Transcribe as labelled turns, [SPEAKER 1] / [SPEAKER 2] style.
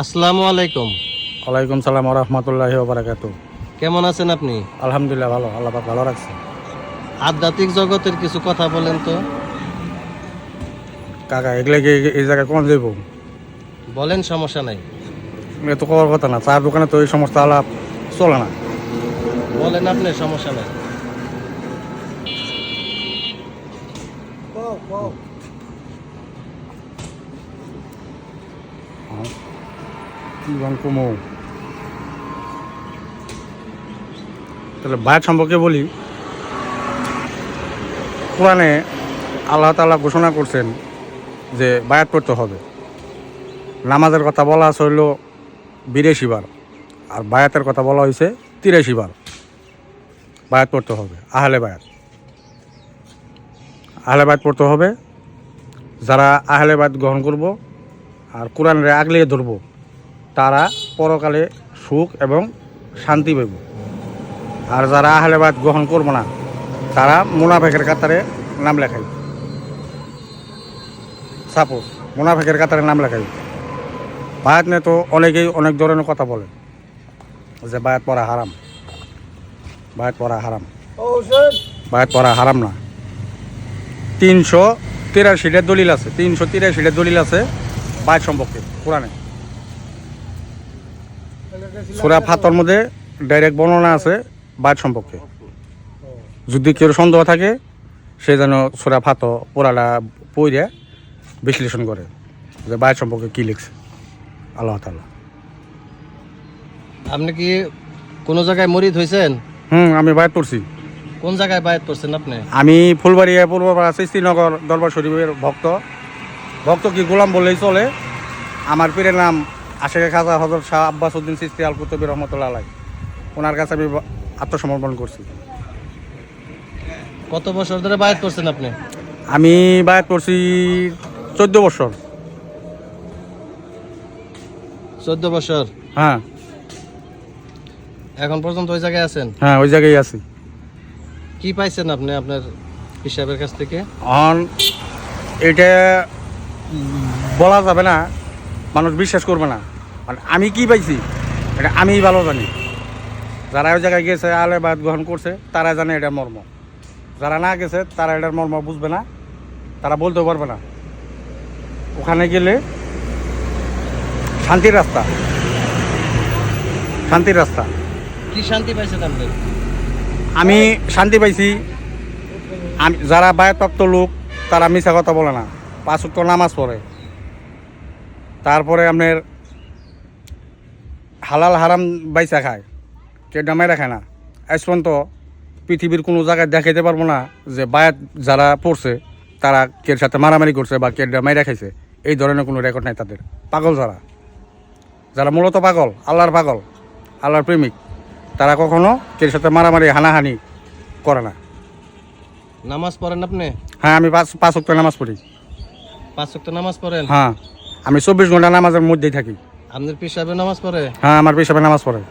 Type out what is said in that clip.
[SPEAKER 1] আসসালামু আলাইকুম।
[SPEAKER 2] ওয়ালাইকুম সালাম ওয়া রাহমাতুল্লাহি ওয়া বারাকাতুহু।
[SPEAKER 1] কেমন আছেন আপনি?
[SPEAKER 2] আলহামদুলিল্লাহ ভালো, আল্লাহ পাক ভালো রাখছে।
[SPEAKER 1] আধ্যাত্মিক জগতের কিছু কথা বলেন তো।
[SPEAKER 2] কাকা এগুলা কি এই জায়গায় কোন যাইব?
[SPEAKER 1] বলেন, সমস্যা নাই।
[SPEAKER 2] এ তো করার কথা না, চার দোকানে তো এই সমস্ত আলাপ চলে না।
[SPEAKER 1] বলেন আপনি, সমস্যা নাই।
[SPEAKER 2] কি গান কমো তাহলে বায়াত সম্পর্কে বলি। কোরআনে আল্লাহ তাআলা ঘোষণা করছেন যে বায়াত করতে হবে। নামাজের কথা বলা আছে হইল 82 বার, আর বায়াতের কথা বলা হয়েছে 83 বার। বায়াত করতে হবে, আহলে বায়াত পড়তে হবে। যারা আহলে বায়াত গ্রহণ করব আর কোরআনের আগলিয়ে ধরব, তারা পরকালে সুখ এবং শান্তি পাইব। আর যারা আহলে বায়াত গ্রহণ করব না, তারা মুনাফিকের কাতারে নাম লেখাই। সাপোজ মুনাফিকের কাতারে নাম লেখাই। বায়াত নিয়ে তো অনেকেই অনেক ধরনের কথা বলে যে বায়াত পড়া হারাম, বায়াত পড়া হারাম। বায়াত পড়া হারাম না। 383টা দলিল আছে, 383টা দলিল আছে বায়াত সম্পর্কে কোরআনে। সূরা ফাতর মধ্যে ডাইরেক্ট বর্ণনা আছে বায়াত সম্পর্কে। যদি কেউ সন্দেহ থাকে, সে যেন সূরা ফাতর পুরাটা পড়ে বিশ্লেষণ করে যে বায়াত সম্পর্কে কী লিখছে আল্লাহ তাআলা।
[SPEAKER 1] আপনি কি কোনো জায়গায় মরিদ হয়েছেন?
[SPEAKER 2] আমি বায়াত পড়ছি।
[SPEAKER 1] কোন জায়গায় বায়াত করছেন আপনি?
[SPEAKER 2] আমি ফুলবাড়িয়া পূর্বপাড়া শ্রীনগর দরবার শরীফের ভক্ত কি গোলাম বললেই চলে। আমার পীরের নাম আশেখ খাজা হযরত শাহ আব্বাস উদ্দিন চিশতি আল কুতুবী রহমতুল্লাহ আলাইহ। ওনার কাছে আমি আত্মসমর্পণ করছি।
[SPEAKER 1] কত বছর ধরে বায়াত করছেন আপনি?
[SPEAKER 2] আমি বায়াত করছি 14 বছর।
[SPEAKER 1] 14 বছর?
[SPEAKER 2] হ্যাঁ
[SPEAKER 1] এখন পর্যন্ত ওই জায়গায় আছেন?
[SPEAKER 2] হ্যাঁ, ওই জায়গায় আছি।
[SPEAKER 1] কি পাইছেন আপনি আপনার হিসাবের কাছ থেকে?
[SPEAKER 2] এটা বলা যাবে না, মানুষ বিশ্বাস করবে না। মানে আমি কি পাইছি এটা আমিই ভালো জানি। যারা ওই জায়গায় গেছে আহলে বায়াত গ্রহণ করছে, তারা জানে এটার মর্ম। যারা না গেছে তারা এটার মর্ম বুঝবে না, তারা বলতেও পারবে না। ওখানে গেলে শান্তির রাস্তা, শান্তির রাস্তা।
[SPEAKER 1] কি শান্তি পাইছেন আপনি?
[SPEAKER 2] আমি শান্তি পাইছি। আমি যারা বায়াতপ্রাপ্ত লোক, তারা মিছা কথা বলে না, 5 ওয়াক্ত নামাজ পড়ে। তারপরে আপনার হালাল হারাম বাইসা খায়, কেউ ডামাই রাখে না। আজ পর্যন্ত পৃথিবীর কোনো জায়গায় দেখাইতে পারবো না যে বায়াত যারা পড়ছে তারা কের সাথে মারামারি করছে বা কে ডামাই রাখাইছে। এই ধরনের কোনো রেকর্ড নাই তাদের। পাগল যারা মূলত পাগল, আল্লাহর প্রেমিক, তারা কখনো কের সাথে মারামারি হানাহানি করে না।
[SPEAKER 1] নামাজ পড়েন আপনি?
[SPEAKER 2] হ্যাঁ, আমি 5 ওয়াক্ত নামাজ পড়ি।
[SPEAKER 1] 5 ওয়াক্ত নামাজ পড়েন?
[SPEAKER 2] হ্যাঁ, আমি 24 ঘন্টা নামাজের মধ্যেই থাকি।
[SPEAKER 1] আপনার পীর সাহেব নামাজ পড়ে?
[SPEAKER 2] হ্যাঁ, আমার পীর সাহেব নামাজ পড়ে।